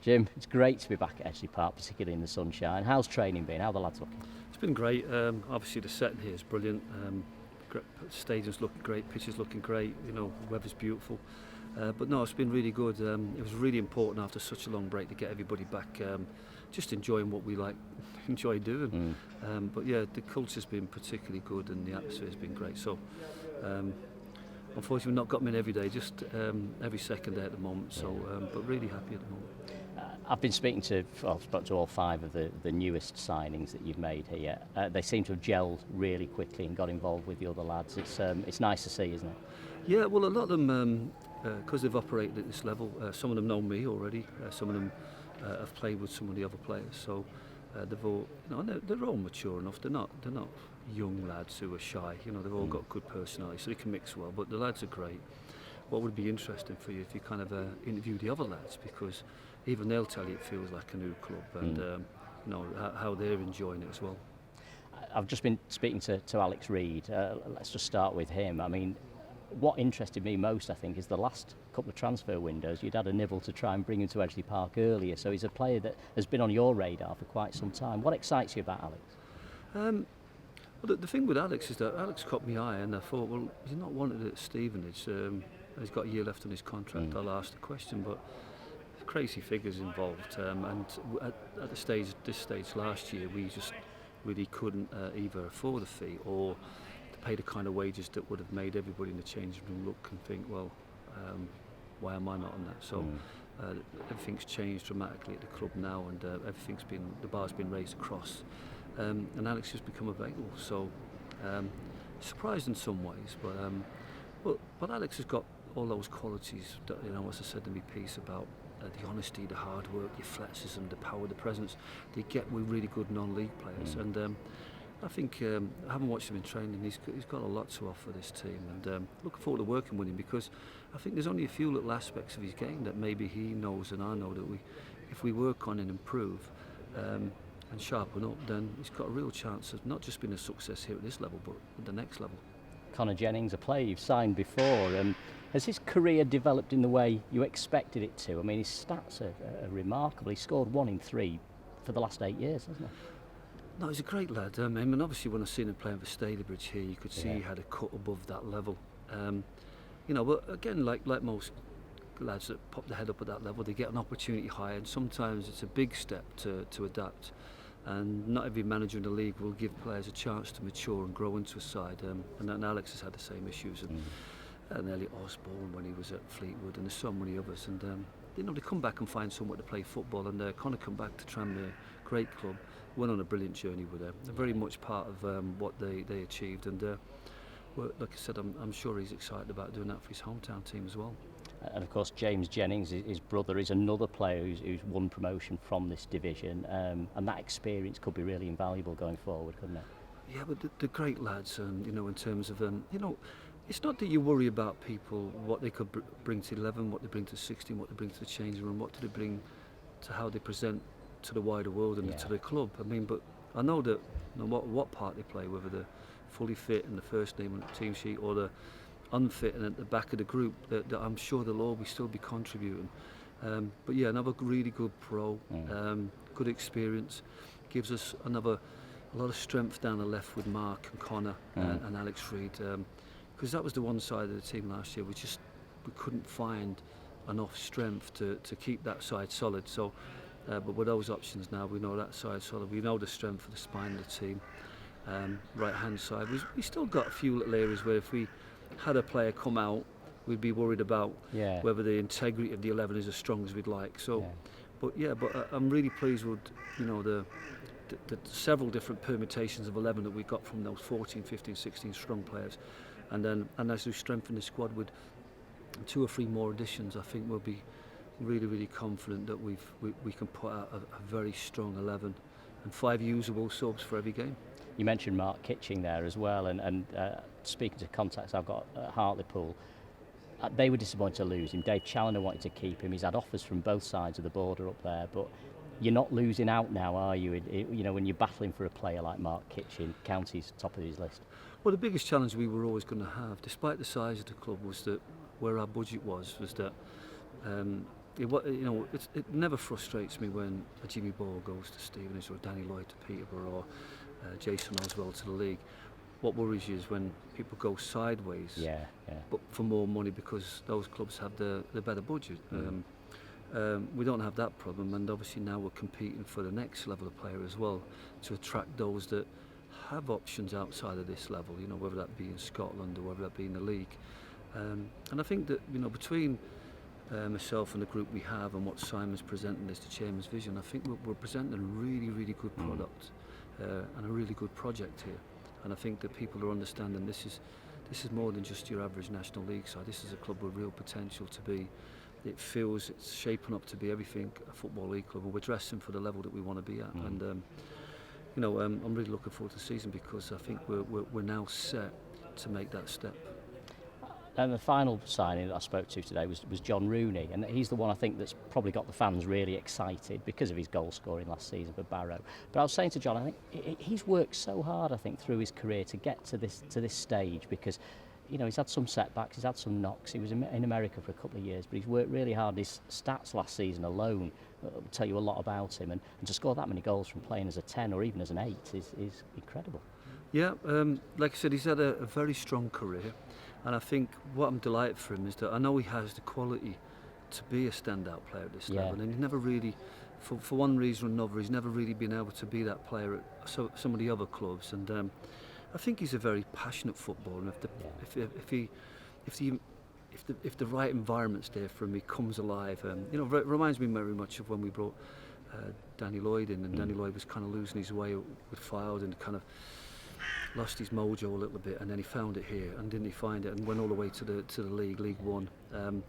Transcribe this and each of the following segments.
Jim, it's great to be back at Edgeley Park, particularly in the sunshine. How's training been? How are the lads looking? It's been great. Obviously the setting here is brilliant. Stadium's looking great, pitch is looking great, weather's beautiful. But no, it's been really good. It was really important after such a long break to get everybody back just enjoying what we enjoy doing. But yeah, the culture's been particularly good and the atmosphere's been great. So unfortunately we've not got them in every day, just every second day at the moment. So, but really happy at the moment. I've been speaking to all 5 of the newest signings that you've made here. They seem to have gelled really quickly and got involved with the other lads. It's nice to see, isn't it? Yeah, well, a lot of them, because they've operated at this level, some of them know me already. Some of them have played with some of the other players. So they've all, they're all mature enough. They're not young lads who are shy. They've all got good personality, so they can mix well. But the lads are great. What would be interesting for you if you kind of interview the other lads, because even they'll tell you it feels like a new club, and how they're enjoying it as well. I've just been speaking to Alex Reid. Let's just start with him. I mean, what interested me most, I think, is the last couple of transfer windows. You'd had a nibble to try and bring him to Edgeley Park earlier, so he's a player that has been on your radar for quite some time. What excites you about Alex? Well, the thing with Alex is that Alex caught my eye, and I thought, well, he's not wanted at Stevenage. He's got a year left on his contract. I'll ask the question, but crazy figures involved, and at this stage last year, we just really couldn't either afford a fee or to pay the kind of wages that would have made everybody in the changing room look and think, well, why am I not on that? So everything's changed dramatically at the club now, and the bar's been raised across, and Alex has become available. So surprised in some ways, but Alex has got all those qualities that, as I said in my piece about the honesty, the hard work, the athleticism, the power, the presence they get with really good non-league players. And I think, I haven't watched him in training, he's got a lot to offer this team, and looking forward to working with him, because I think there's only a few little aspects of his game that maybe he knows and I know that if we work on and improve and sharpen up, then he's got a real chance of not just being a success here at this level, but at the next level. Jennings, a player you've signed before, has his career developed in the way you expected it to? I mean, his stats are remarkable. He scored 1 in 3 for the last 8 years, hasn't he? No, he's a great lad. I mean, obviously when I seen him playing for Stalybridge here, you could see he had a cut above that level. But again, like most lads that pop their head up at that level, they get an opportunity higher, and sometimes it's a big step to adapt. And not every manager in the league will give players a chance to mature and grow into a side. And Alex has had the same issues. And Elliot Osborne when he was at Fleetwood, and there's so many others. And they come back and find somewhere to play football, and Connor come back to Tranmere, great club, went on a brilliant journey with them. They're very much part of what they achieved, and like I said, I'm sure he's excited about doing that for his hometown team as well. And of course, James Jennings, his brother, is another player who's won promotion from this division, and that experience could be really invaluable going forward, couldn't it? Yeah, but they're great lads, and in terms of it's not that you worry about people, what they could bring to 11, what they bring to 16, what they bring to the changing room, what do they bring to how they present to the wider world and to the club. I mean, but I know that what part they play, whether they're fully fit in the first name on the team sheet or they're unfit and at the back of the group, that I'm sure they'll all still be contributing. But yeah, another really good pro, good experience, gives us a lot of strength down the left with Mark and Connor and Alex Reid. Because that was the one side of the team last year. We couldn't find enough strength to keep that side solid. So, but with those options now, we know that side's solid. We know the strength of the spine of the team. Right hand side, we still got a few little areas where if we had a player come out, we'd be worried about whether the integrity of the 11 is as strong as we'd like. So, but I'm really pleased with the several different permutations of 11 that we got from those 14, 15, 16 strong players. And as we strengthen the squad with 2 or 3 more additions, I think we'll be really, really confident that we can put out a very strong 11 and 5 usable subs for every game. You mentioned Mark Kitching there as well, and speaking to contacts I've got at Hartlepool, they were disappointed to lose him. Dave Challoner wanted to keep him. He's had offers from both sides of the border up there, but you're not losing out now, are you? When you're battling for a player like Mark Kitching, County's top of his list. Well, the biggest challenge we were always going to have, despite the size of the club, was that where our budget was that it never frustrates me when a Jimmy Ball goes to Stevenage or a Danny Lloyd to Peterborough or Jason Oswald to the league. What worries you is when people go sideways, but for more money because those clubs have the better budget. We don't have that problem, and obviously now we're competing for the next level of player as well to attract those that have options outside of this level. Whether that be in Scotland or whether that be in the league. And I think that between myself and the group we have and what Simon's presenting as the chairman's vision, I think we're presenting a really, really good product and a really good project here. And I think that people are understanding this is more than just your average National League side. This is a club with real potential to be. It feels it's shaping up to be everything a Football League club, and we're dressing for the level that we want to be at. And I'm really looking forward to the season because I think we're now set to make that step. And the final signing that I spoke to today was John Rooney, and he's the one I think that's probably got the fans really excited because of his goal scoring last season for Barrow. But I was saying to John, I think he's worked so hard, I think, through his career to get to this stage because he's had some setbacks, he's had some knocks. He was in America for a couple of years, but he's worked really hard. His stats last season alone will tell you a lot about him, and to score that many goals from playing as a 10 or even as an 8 is incredible. Yeah, like I said, he's had a very strong career. And I think what I'm delighted for him is that I know he has the quality to be a standout player at this level, and he's never really, for one reason or another, he's never really been able to be that player at some of the other clubs. And I think he's a very passionate footballer. And if the right environment's there for him, he comes alive. It reminds me very much of when we brought Danny Lloyd in, and Danny Lloyd was kind of losing his way with Fylde and kind of lost his mojo a little bit, and then he found it here, and didn't he find it, and went all the way to the League One, and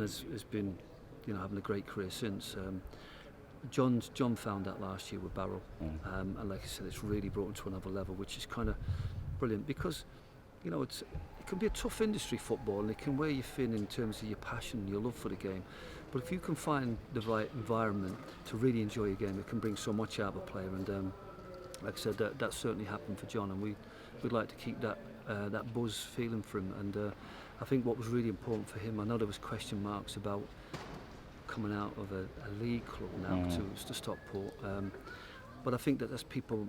has been having a great career since. John found that last year with Barrow, and like I said, it's really brought him to another level, which is kind of brilliant because it can be a tough industry, football, and it can wear you thin in terms of your passion, your love for the game. But if you can find the right environment to really enjoy your game, it can bring so much out of a player. And like I said, that certainly happened for John, and we'd like to keep that buzz feeling for him. And I think what was really important for him, I know there was question marks about coming out of a league club now to Stockport, but I think that's people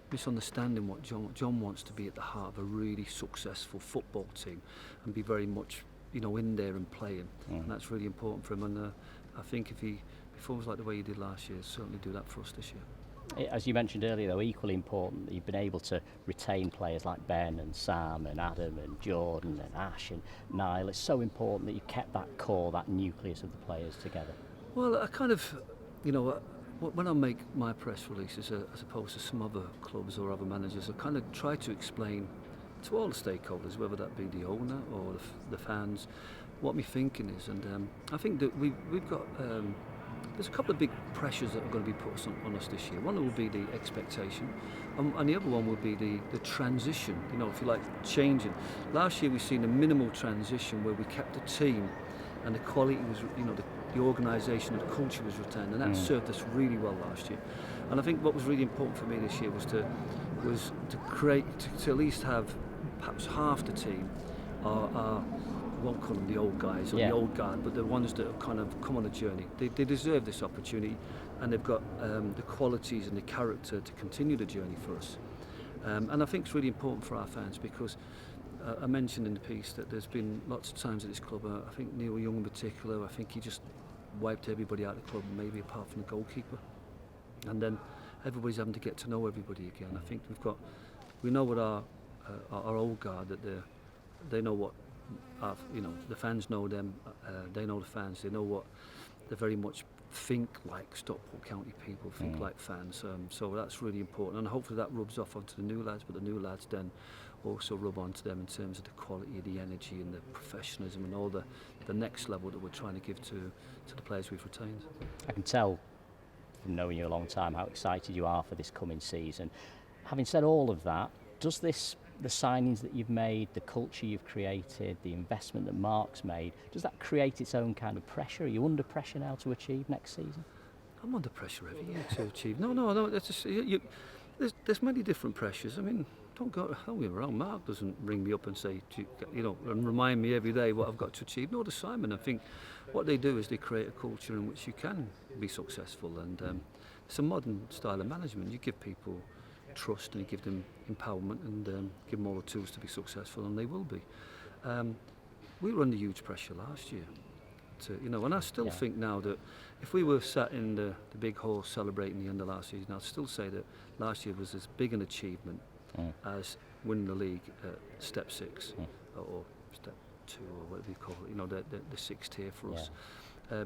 misunderstanding what John wants to be at the heart of a really successful football team and be very much in there and playing, and that's really important for him. And I think if he performs like the way he did last year, certainly do that for us this year. As you mentioned earlier, though, equally important that you've been able to retain players like Ben and Sam and Adam and Jordan and Ash and Niall. It's so important that you kept that core, that nucleus of the players together. Well, I kind of, when I make my press releases, as opposed to some other clubs or other managers, I kind of try to explain to all the stakeholders, whether that be the owner or the fans, what my thinking is. And I think that we've got... there's a couple of big pressures that are going to be put on us this year. One will be the expectation, and the other one will be the transition, if you like, changing. Last year we've seen a minimal transition where we kept the team and the quality was, the organisation and the culture was retained, and that served us really well last year. And I think what was really important for me this year was to create, to at least have perhaps half the team are I won't call them the old guys or the old guard, but the ones that have kind of come on a journey. They deserve this opportunity, and they've got the qualities and the character to continue the journey for us. And I think it's really important for our fans because I mentioned in the piece that there's been lots of times at this club, I think Neil Young in particular, I think he just wiped everybody out of the club, maybe apart from the goalkeeper. And then everybody's having to get to know everybody again. I think we know what our old guard, that they know what, the fans know them, they know the fans, they know what they very much think like Stockport County people, think like fans. So that's really important, and hopefully that rubs off onto the new lads, but the new lads then also rub onto them in terms of the quality, the energy and the professionalism and all the next level that we're trying to give to the players we've retained. I can tell from knowing you a long time how excited you are for this coming season. Having said all of that, does the signings that you've made, the culture you've created, the investment that Mark's made, does that create its own kind of pressure? Are you under pressure now to achieve next season? I'm under pressure every year to achieve. No. That's just, there's many different pressures. I mean, don't get me wrong, Mark doesn't ring me up and say, and remind me every day what I've got to achieve. Nor does Simon. I think what they do is they create a culture in which you can be successful, and it's a modern style of management. You give people trust and you give them empowerment and give them all the tools to be successful, and they will be. We were under huge pressure last year, and I still think now that if we were sat in the big hall celebrating the end of last season, I'd still say that last year was as big an achievement as winning the league at step 6 or step 2 or whatever you call it, the 6th tier for us,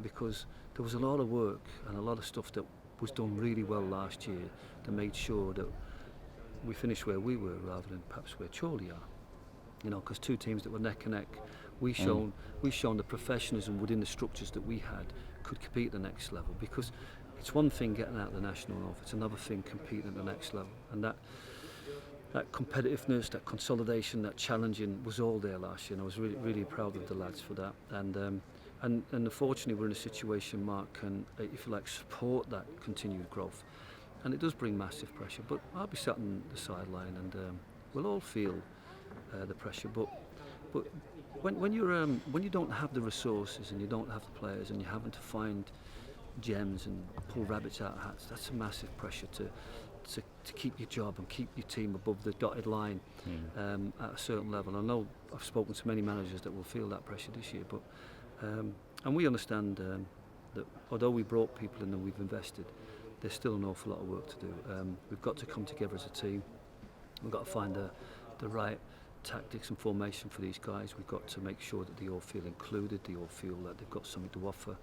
because there was a lot of work and a lot of stuff that was done really well last year that made sure that we finished where we were rather than perhaps where Chorley are. Because two teams that were neck and neck, we shown the professionalism within the structures that we had could compete at the next level, because it's one thing getting out of the National North, it's another thing competing at the next level, and that competitiveness, that consolidation, that challenging was all there last year, and I was really, really proud of the lads for that. And unfortunately we're in a situation, Mark, can, if you like, support that continued growth, and it does bring massive pressure. But I'll be sat on the sideline, and we'll all feel the pressure. But when you don't have the resources and you don't have the players and you're having to find gems and pull rabbits out of hats, that's a massive pressure to keep your job and keep your team above the dotted line at a certain level. I know I've spoken to many managers that will feel that pressure this year, but and we understand that although we brought people in and we've invested, there's still an awful lot of work to do. We've got to come together as a team. We've got to find the right tactics and formation for these guys. We've got to make sure that they all feel included, they all feel that they've got something to offer.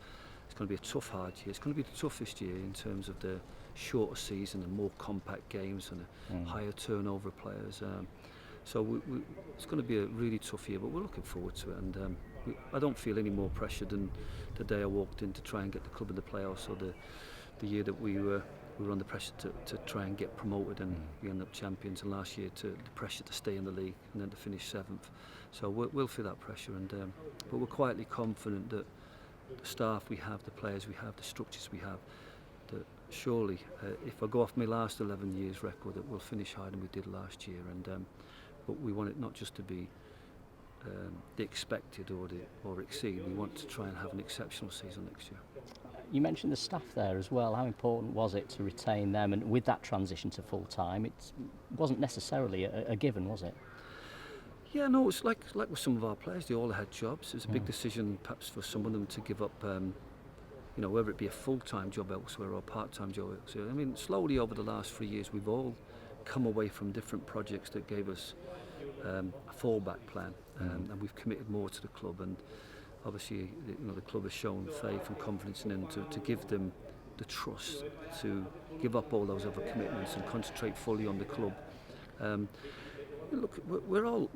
It's going to be a tough, hard year. It's going to be the toughest year in terms of the shorter season and more compact games and a higher turnover of players. So it's going to be a really tough year, but we're looking forward to it. And I don't feel any more pressure than the day I walked in to try and get the club in the playoffs, or the year that we were under pressure to try and get promoted, and we ended up champions, and last year the pressure to stay in the league and then to finish 7th. So we'll feel that pressure, but we're quietly confident that the staff we have, the players we have, the structures we have, that surely if I go off my last 11 years record, that we'll finish higher than we did last year. But we want it not just to be the expected or exceed. We want to try and have an exceptional season next year. You mentioned the staff there as well. How important was it to retain them? And with that transition to full time, it wasn't necessarily a given, was it? Yeah, no, it's like with some of our players, they all had jobs. It's a big decision perhaps for some of them to give up, whether it be a full-time job elsewhere or a part-time job elsewhere. I mean, slowly over the last 3 years, we've all come away from different projects that gave us a fallback plan, and we've committed more to the club. And obviously, the club has shown faith and confidence in them to give them the trust to give up all those other commitments and concentrate fully on the club. Look, we're all,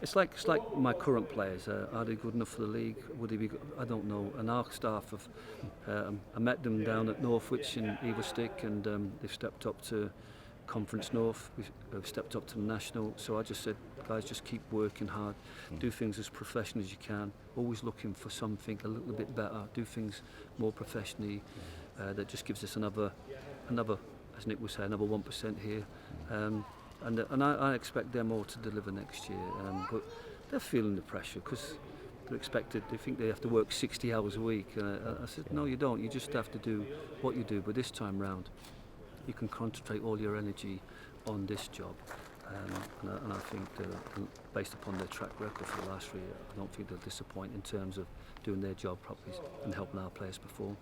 it's like my current players. Are they good enough for the league? Would they be? I don't know. And our staff have. I met them down at Northwich in Everstick, and they've stepped up to Conference North. We've stepped up to the National. So I just said, guys, just keep working hard. Do things as professional as you can. Always looking for something a little bit better. Do things more professionally. That just gives us another, as Nick was saying, another 1% here. And I expect them all to deliver next year, but they're feeling the pressure because they think they have to work 60 hours a week. I said, no, you don't. You just have to do what you do. But this time round, you can concentrate all your energy on this job. And I think based upon their track record for the last 3 years, I don't think they'll disappoint in terms of doing their job properly and helping our players perform.